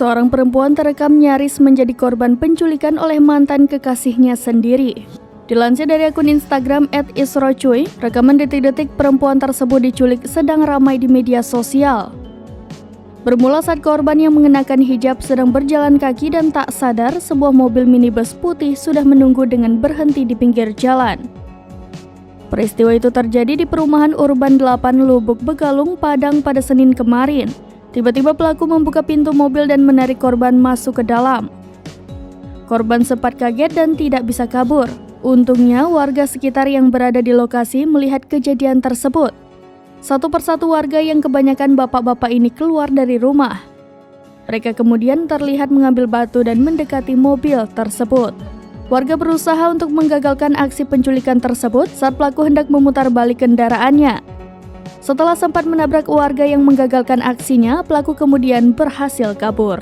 Seorang perempuan terekam nyaris menjadi korban penculikan oleh mantan kekasihnya sendiri. Dilansir dari akun Instagram @isrocuy, rekaman detik-detik perempuan tersebut diculik sedang ramai di media sosial. Bermula saat korban yang mengenakan hijab sedang berjalan kaki dan tak sadar sebuah mobil minibus putih sudah menunggu dengan berhenti di pinggir jalan. Peristiwa itu terjadi di perumahan Urban 8 Lubuk Begalung, Padang pada Senin kemarin. Tiba-tiba pelaku membuka pintu mobil dan menarik korban masuk ke dalam. Korban sempat kaget dan tidak bisa kabur. Untungnya warga sekitar yang berada di lokasi melihat kejadian tersebut. Satu persatu warga yang kebanyakan bapak-bapak ini keluar dari rumah. Mereka kemudian terlihat mengambil batu dan mendekati mobil tersebut. Warga berusaha untuk menggagalkan aksi penculikan tersebut saat pelaku hendak memutar balik kendaraannya. Setelah sempat menabrak warga yang menggagalkan aksinya, pelaku kemudian berhasil kabur.